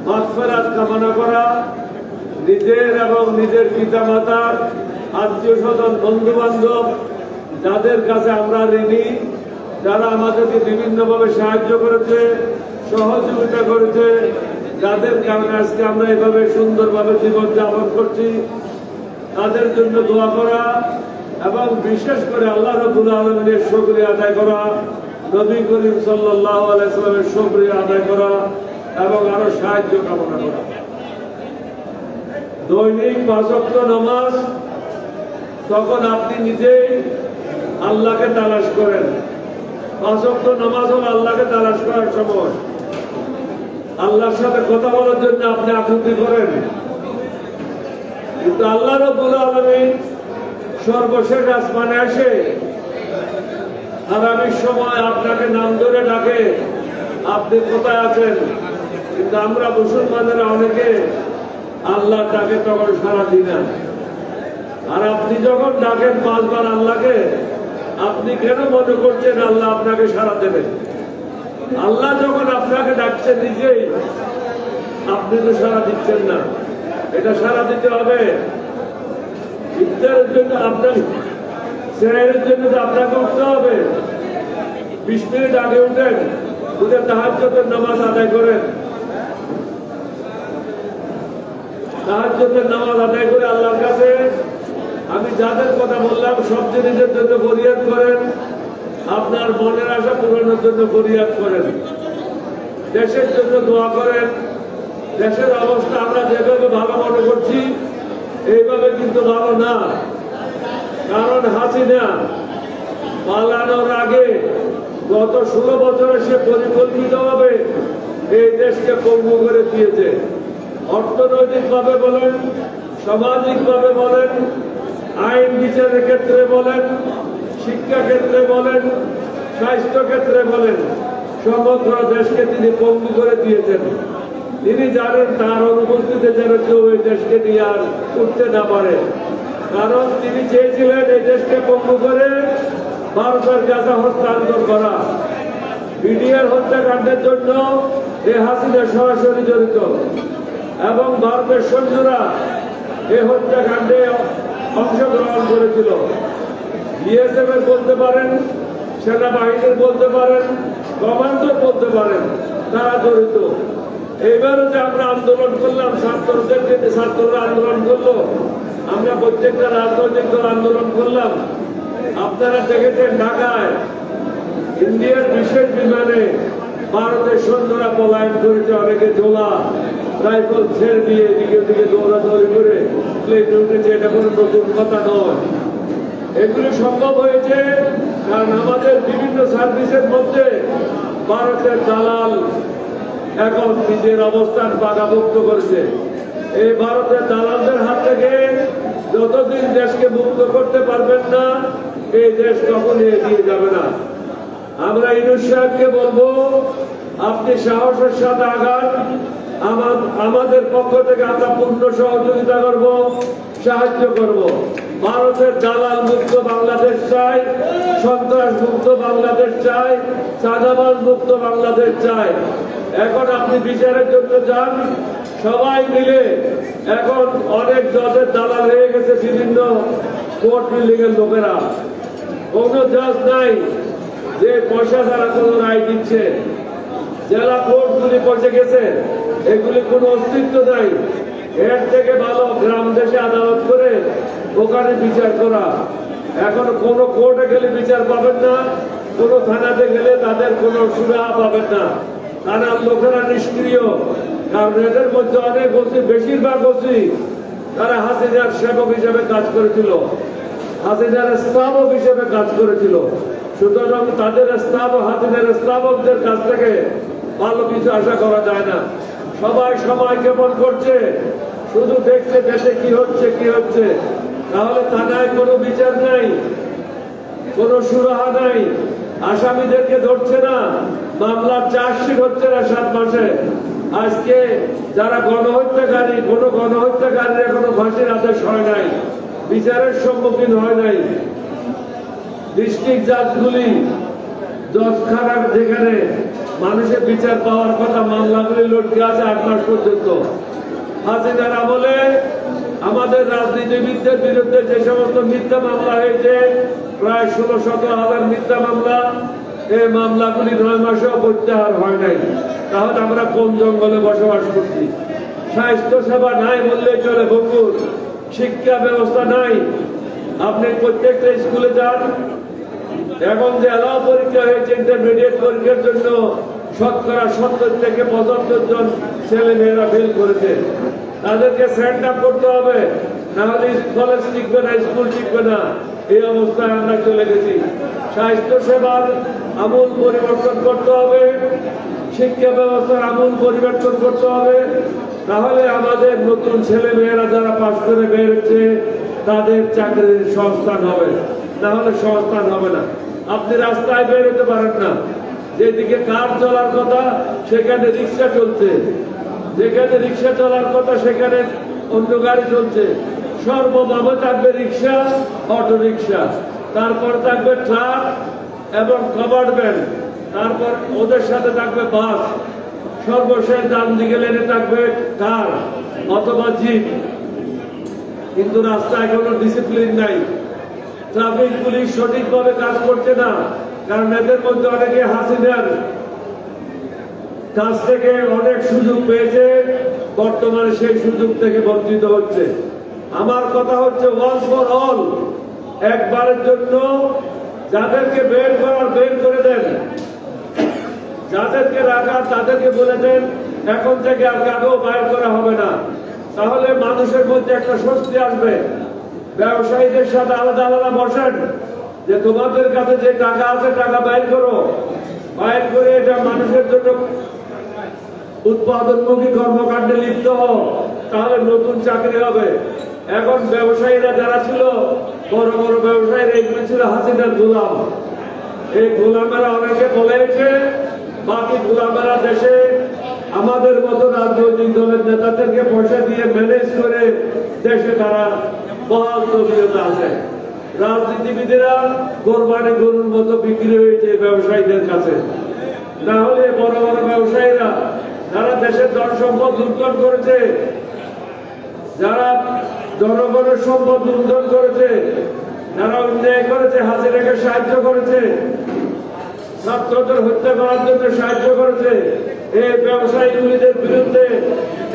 মাগফিরাত কামনা করা, নিজের এবং নিজের পিতামাতার, আত্মীয় স্বজন, বন্ধু বান্ধব যাদের কাছে আমরা ঋণী, যারা আমাদেরকে বিভিন্নভাবে সাহায্য করেছে, সহযোগিতা করেছে, যাদের কারণে আজকে আমরা এভাবে সুন্দরভাবে জীবন যাপন করছি, তাদের জন্য দোয়া করা এবং বিশেষ করে আল্লাহ রাব্বুল আলামিনের শুকরিয়া আদায় করা, নবী করিম সাল্লাল্লাহু আলাইহি ওয়াসাল্লামের শুকরিয়া আদায় করা এবং আরো সাহায্য কামনা করা। দৈনিক 5 ওয়াক্ত নামাজ, তখন আপনি নিজেই আল্লাহকে তালাশ করেন। 5 ওয়াক্ত নামাজ হল আল্লাহকে তালাশ করার সময়। আল্লাহর সাথে কথা বলার জন্য আপনি আকুতি করেন, কিন্তু আল্লাহ রাব্বুল আলামিন সর্বশেষ আসমানে আসে আগামীর সময় আপনাকে নাম ধরে ডাকে, আপনি কোথায় আছেন? কিন্তু আমরা মুসলমানেরা অনেকে আল্লাহ ডাকে তখন সাড়া দিই না। আর আপনি যখন ডাকেন 5 বার আল্লাহকে, আপনি কেন মনে করছেন আল্লাহ আপনাকে সাড়া দেবেন? আল্লাহ যখন আপনাকে ডাকছেন নিজেই, আপনি তো সাড়া দিচ্ছেন না। এটা সাড়া দিতে হবে। ইফতারের জন্য আপনার, সেহরের জন্য তো আপনাকে উঠতে হবে। 20 মিনিট আগে উঠেন, উঠে তাহাজ্জুদের নামাজ আদায় করেন। তাহাজ্জুদের নামাজ আদায় করে আল্লাহর কাছে আমি যাদের কথা বললাম সব জিনিসের জন্য ফরিয়াদ করেন। আপনার মনের আশা পূরণের জন্য ফরিয়াদ করেন। দেশের জন্য দোয়া করেন। দেশের অবস্থা আমরা যেভাবে ভালো মনে করছি এইভাবে কিন্তু ভালো না। কারণ হাসিনা পালানোর আগে গত 16 বছরে সে পরিকল্পিতভাবে এই দেশকে পঙ্গু করে দিয়েছে। অর্থনৈতিকভাবে বলেন, সামাজিকভাবে বলেন, আইন বিচারের ক্ষেত্রে বলেন, শিক্ষা ক্ষেত্রে বলেন, স্বাস্থ্য ক্ষেত্রে বলেন, সমগ্র দেশকে তিনি পঙ্গু করে দিয়েছেন। তিনি জানেন তার অনুপস্থিতিতে যেন কেউ এই দেশকে নিয়ে আর উঠতে না পারে। কারণ তিনি চেয়েছিলেন এই দেশকে পঙ্গু করে ভারতের কাছে হস্তান্তর করা। বিডিআর হত্যাকাণ্ডের জন্য এই হাসিনা সরাসরি জড়িত এবং ভারতের সৈন্যরা এই হত্যাকাণ্ডে অংশগ্রহণ করেছিল। বিএসএফ এর বলতে পারেন, সেনাবাহিনীর বলতে পারেন, কমান্ডোর বলতে পারেন, তারা জড়িত। এইবারও যে আমরা আন্দোলন করলাম, ছাত্ররা আন্দোলন করলো, আমরা প্রত্যেকটা রাজনৈতিক দল আন্দোলন করলাম। আপনারা দেখেছেন ঢাকায় ইন্ডিয়ার বিশেষ বিমানে ভারতের সৈন্যরা পলায়ন করেছে। অনেকে জোলা রাইফেল ছেড়ে দিয়ে এদিকে ওদিকে দৌড়াদৌড়ি করে প্লেনে উঠেছে। এটা কোনো নতুন কথা নয়। এগুলি সম্ভব হয়েছে কারণ আমাদের বিভিন্ন সার্ভিসের মধ্যে ভারতের দালাল এখন নিজের অবস্থান পাকাপোক্ত করেছে। এই ভারতের দালালদের হাত থেকে যতদিন দেশকে মুক্ত করতে পারবেন না, এই দেশ কখনই এগিয়ে যাবে না। আমরা ইউনূস সাহেবকে বলবো, আপনি সাহসের সাথে আগান। আমাদের পক্ষ থেকে আমরা পূর্ণ সহযোগিতা করব, সাহায্য করব। ভারতের দালাল মুক্ত বাংলাদেশ চাই, সন্ত্রাস মুক্ত বাংলাদেশ চাই, চাঁদাবাজ মুক্ত বাংলাদেশ চাই। এখন আপনি বিচারের জন্য যান, সবাই মিলে। এখন অনেক জজের দালাল হয়ে গেছে বিভিন্ন কোর্ট বিল্ডিং এর লোকেরা। কোন জজ নাই যে পয়সা ছাড়া কোন রায় দিচ্ছে। জেলা কোর্টগুলি পৌঁছে গেছে, এগুলি কোনো অস্তিত্ব নাই। এর থেকে ভালো গ্রাম দেশে আদালত করে ওখানে বিচার করা। এখন কোন কোর্টে গেলে বিচার পাবেন না, কোন থানাতে গেলে তাদের কোনো সুরাহা পাবেন না। থানার লোকেরা নিষ্ক্রিয়, কারণ এদের মধ্যে অনেক ওসি, বেশিরভাগ ওসি তারা হাসিনার সেবক হিসেবে কাজ করেছিল, হাসিনার স্থাপক হিসেবে কাজ করেছিল। সুতরাং তাদের হাসিনার স্থাপকদের কাছ থেকে ভালো কিছু আশা করা যায় না। সবাই সময় কেমন করছে, শুধু দেখছে দেশে কি হচ্ছে। তাহলে থানায় কোনো বিচার নাই, কোনো সুরাহা নাই, আসামিদেরকে ধরছে না, মামলার চার্জশিট হচ্ছে না 7 মাসে। আজকে যারা গণহত্যাকারী, কোনো গণহত্যাকারীর এখনো ফাঁসির আদেশ হয় নাই, বিচারের সম্মুখীন হয় নাই। ডিস্ট্রিক্ট জাজগুলি, জজখানার যেখানে মানুষের বিচার পাওয়ার কথা, মামলাগুলি লটকে আছে 8 মাস পর্যন্ত। হাসিনার আমলে আমাদের রাজনীতিবিদদের বিরুদ্ধে যে সমস্ত মিথ্যা মামলা হয়েছে, প্রায় 16-17 হাজার মিথ্যা মামলা, এই মামলাগুলি 9 মাসেও প্রত্যাহার হয় নাই। তাহলে আমরা কোন জঙ্গলে বসবাস করছি? স্বাস্থ্য সেবা নাই বললেই চলে, বকুল। শিক্ষা ব্যবস্থা নাই। আপনি প্রত্যেকটা স্কুলে যান, এখন যে অ্যালাউ পরীক্ষা হয়েছে ইন্টারমিডিয়েট পরীক্ষার জন্য, 70 থেকে 75 জন ছেলে মেয়েরা ফেল করেছে। তাদেরকে স্ট্যান্ড আপ করতে হবে, নাহলে কলেজ টিকবে না, স্কুল টিকবে না। এই অবস্থায় আমরা চলে গেছি। স্বাস্থ্য সেবার আমূল পরিবর্তন করতে হবে, শিক্ষা ব্যবস্থার আমূল পরিবর্তন করতে হবে। তাহলে আমাদের নতুন ছেলে মেয়েরা যারা পাশ করে বেরোচ্ছে তাদের চাকরির সংস্থান হবে, নাহলে সংস্থান হবে না। আপনি রাস্তায় বেরোতে পারেন না, যেদিকে কার চলার কথা সেখানে রিক্সা চলছে, যেখানে রিক্সা চলার কথা সেখানে অন্য গাড়ি চলছে। সর্বভাবে থাকবে রিক্সা, অটো রিক্সা, তারপর থাকবে ট্রাক এবং কভার্ড ভ্যান, তারপর ওদের সাথে থাকবে বাস, সর্বশেষ ডান দিকে লেনে থাকবে কার অথবা জিপ। কিন্তু রাস্তায় কোনো ডিসিপ্লিন নাই। ট্রাফিক পুলিশ সঠিকভাবে কাজ করছে না, কারণ এদের মধ্যে অনেকে হাসিনার কাছ থেকে অনেক সুযোগ পেয়েছে, বর্তমানে সেই সুযোগ থেকে বঞ্চিত হচ্ছে। আমার কথা হচ্ছে ওয়ান্স ফর অল, একবারের জন্য যাদেরকে বের করার বের করে দেন, যাদেরকে রাখার তাদেরকে বলে দেন এখন থেকে আর কাউকেও বাইর করা হবে না। তাহলে মানুষের মধ্যে একটা স্বস্তি আসবে। ব্যবসায়ীদের সাথে আলাদা আলাদা বসেন, যে তোমাদের কাছে যে টাকা আছে টাকা বাইর করো, বাইর করে এটা মানুষের জন্য উৎপাদনমুখী কর্মকাণ্ডে লিপ্ত হও, তাহলে নতুন চাকরি হবে। এখন ব্যবসায়ীরা যারা ছিল, বড় বড় ব্যবসায়ীরা, এগুলো ছিল হাসিনার গোলাম। এই গোলামেরা অনেকে বলেছে, বাকি গোলামেরা দেশে আমাদের মতো রাজনৈতিক দলের নেতাদেরকে পয়সা দিয়ে ম্যানেজ করে দেশে তারা বহাল তবিয়তে আছে। রাজনীতিবিদেরা কোরবানি গরুর মতো বিক্রি হয়েছে ব্যবসায়ীদের কাছে। না হলে বড় বড় ব্যবসায়ীরা যারা দেশের ধন সম্পদ লুণ্ঠন করেছে, যারা জনগণের সম্পদ লুণ্ঠন করেছে, যারা অন্যায় করেছে, হাসিনাকে সাহায্য করেছে, ছাত্রদের হত্যা করার জন্য সাহায্য করেছে, এই ব্যবসায়ীগুলিদের বিরুদ্ধে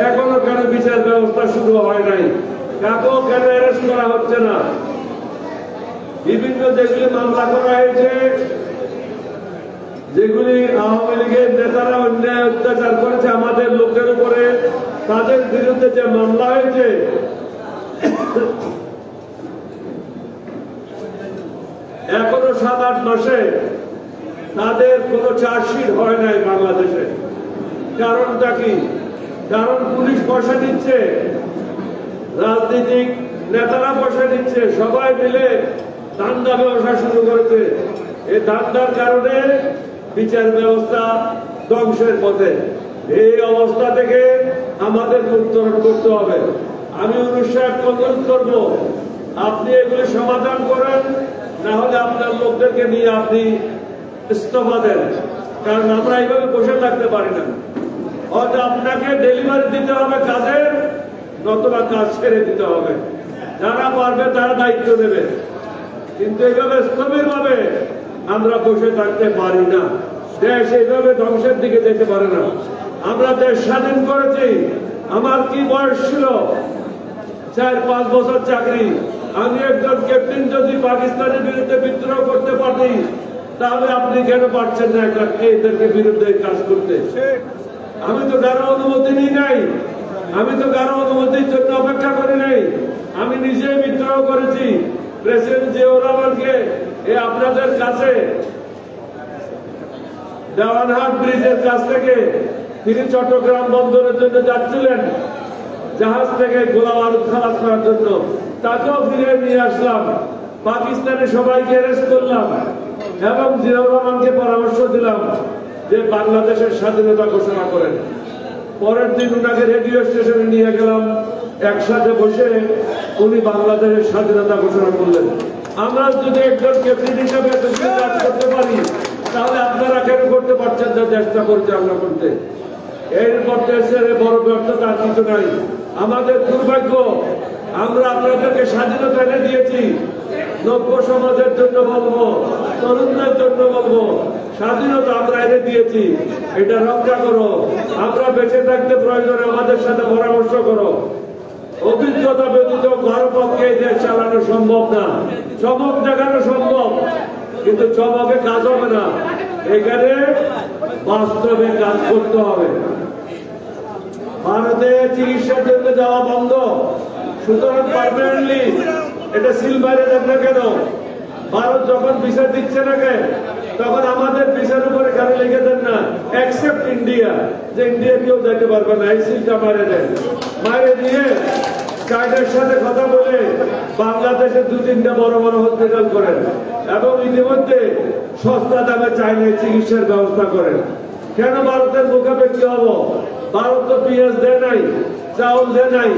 এখনো কেন বিচার ব্যবস্থা শুরু হয় নাই? কাকেও কেন অ্যারেস্ট করা হচ্ছে না? বিভিন্ন যেগুলি মামলা করা হয়েছে, যেগুলি আওয়ামী লীগের নেতারা অন্যায় অত্যাচার করেছে আমাদের লোকের উপরে, তাদের বিরুদ্ধে যে মামলা হয়েছে, এখনো 7-8 মাসে তাদের কোনো চার্জশিট হয় নাই বাংলাদেশে। কারণটা কি? কারণ পুলিশ পয়সা দিচ্ছে, রাজনৈতিক নেতারা পয়সা দিচ্ছে, সবাই মিলে দাঙ্গা ব্যবসা শুরু করেছে। এই দাঙ্গার কারণে বিচার ব্যবস্থা ধ্বংসের পথে। এই অবস্থা থেকে আমাদের উত্তরণ করতে হবে। আমি অনুরোধ অনুরোধ করব, আপনি এগুলি সমাধান করেন, না হলে আপনার লোকদেরকে নিয়ে আপনি ইস্তফা দেন। কারণ আমরা এইভাবে বসে থাকতে পারি না। হয়তো আপনাকে ডেলিভারি দিতে হবে কাজের, নতুবা কাজ ছেড়ে দিতে হবে। যারা পারবে তারা দায়িত্ব নেবে, কিন্তু এইভাবে স্থবির ভাবে আমরা বসে থাকতে পারি না। দেশ এইভাবে ধ্বংসের দিকে যেতে পারে না। আমরা দেশ স্বাধীন করেছি, আমার কি বয়স ছিল? 4-5 বছর চাকরি। আমি একজন ক্যাপ্টেন, যদি পাকিস্তানের বিরুদ্ধে বিদ্রোহ করতে পারি, তাহলে আপনি কেন পারছেন না এদেরকে বিরুদ্ধে কাজ করতে? আমি তো কারো অনুমতি নিই নাই, আমি তো কারো অনুমতির জন্য অপেক্ষা করি নাই। আমি নিজে বিদ্রোহ করেছি। প্রেসিডেন্ট জিয়াউর রহমানকে আপনাদের কাছে দেওয়ানহাট ব্রিজের কাছ থেকে তিনি চট্টগ্রাম বন্দরের জন্য যাচ্ছিলেন, জাহাজ থেকে গোলা বারুদ খালাস করার জন্য, তাকেও ফিরে নিয়ে আসলাম। পাকিস্তানে সবাইকে অ্যারেস্ট করলাম এবং জিয়াউর রহমানকে পরামর্শ দিলাম যে বাংলাদেশের স্বাধীনতা ঘোষণা করেন। পরের দিন ওনাকে রেডিও স্টেশনে নিয়ে গেলাম, একসাথে বসে উনি বাংলাদেশের স্বাধীনতা ঘোষণা করলেন। আমরা যদি একজন ক্যাপ্টেন হিসাবে কাজ করতে পারি, তাহলে আপনারা কেন করতে পারছেন না দেশটা পরিচালনা করতে? এরপর দেশের বড় ব্যর্থতা আর কিছু নাই। আমাদের দুর্ভাগ্য, আমরা আপনাদেরকে স্বাধীনতা এনে দিয়েছি। নব্য সমাজের জন্য বলবো, তরুণদের জন্য বলবো, স্বাধীনতা আমরা এনে দিয়েছি, এটা রক্ষা করো। আমরা বেঁচে থাকতে প্রয়োজনে আমাদের সাথে পরামর্শ করো। অভিজ্ঞতা ব্যতীত কারো পক্ষে দেশ চালানো সম্ভব না। চমক দেখানো সম্ভব, কিন্তু চমকে কাজ হবে না। এখানে বাস্তবে কাজ করতে হবে। ভারতে চিকিৎসার জন্য যাওয়া বন্ধ, সুতরাং পার্মানেন্টলি এটা সিল বাইরে দেন না কেন? ভারত যখন ভিসা দিচ্ছে না কেন, তখন আমাদের ভিসার উপরে কেন লিখে দেন না অ্যাকসেপ্ট ইন্ডিয়া, যে ইন্ডিয়া কেউ যেতে পারবে না, এই সিলটা মারে দেন। মারে দিয়ে চাইনার সাথে কথা বলে বাংলাদেশে 2-3টা বড় বড় হসপিটাল করেন এবং ইতিমধ্যে সস্তা দামে চাইনায় চিকিৎসার ব্যবস্থা করেন। কেন ভারতের মুখাপেক্ষি হব? ভারত তো পেঁয়াজ দেয় নাই, চাউল দেয় নাই।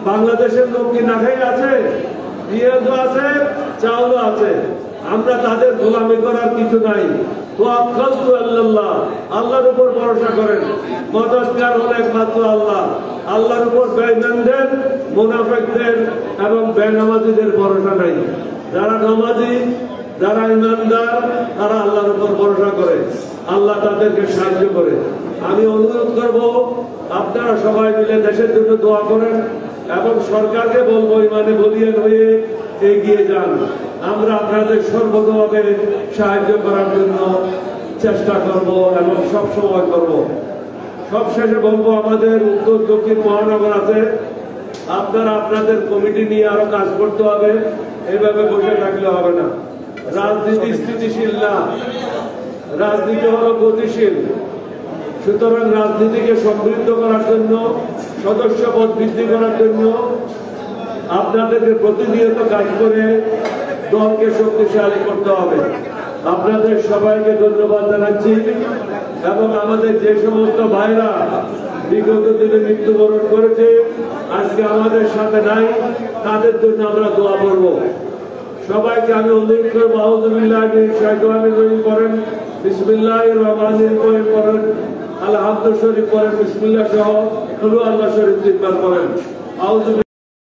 বাংলাদেশের লোক কি না খাই আছে? পেঁয়াজও আছে, চাউলও আছে। আমরা তাদের গোলামি করার কিছু নাই। তো আল্লাহ, আল্লাহর উপর ভরসা করেন। মদতগার হল একমাত্র আল্লাহ। আল্লাহর উপর বেঈমানদের, মুনাফিকদের এবং বেনামাজিদের ভরসা নাই। যারা নামাজি, যারা ইমানদার, তারা আল্লাহর উপর ভরসা করে, আল্লাহ তাদেরকে সাহায্য করে। আমি অনুরোধ করব, আপনারা সবাই মিলে দেশের জন্য দোয়া করেন এবং সরকারকে বলবো ইমানে বলিয়ান হয়ে এগিয়ে যান। আমরা আপনাদের সর্বতভাবে সাহায্য করার জন্য চেষ্টা করব এবং সবসময় করব। সবশেষে বলবো, আমাদের উত্তর দক্ষিণ মহানগর আছে, আপনারা আপনাদের কমিটি নিয়ে আরো কাজ করতে হবে। এইভাবে বসে থাকলে হবে না। রাজনীতি স্থিতিশীল না, রাজনীতি হলো গতিশীল। সুতরাং রাজনীতিকে সমৃদ্ধ করার জন্য, সদস্য পদ বৃদ্ধি করার জন্য আপনাদেরকে প্রতিনিয়ত কাজ করে দলকে শক্তিশালী করতে হবে। আপনাদের সবাইকে ধন্যবাদ জানাচ্ছি এবং আমাদের যে সমস্ত ভাইরা বিগত দিনে মৃত্যুবরণ করেছে, আজকে আমাদের সাথে নাই, তাদের জন্য আমরা দোয়া করব। সবাইকে আমি অনুরোধ করবো, আউযুবিল্লাহি মিনাশ শাইতানির রাজিম পড়েন, বিসমিল্লাহির রহমানির রহিম পড়েন, আলহামদুলিল্লাহ শরীফ পড়েন, বিসমিল্লাহ সহ কুল আল্লাহ শরীফ তিনবার পড়েন।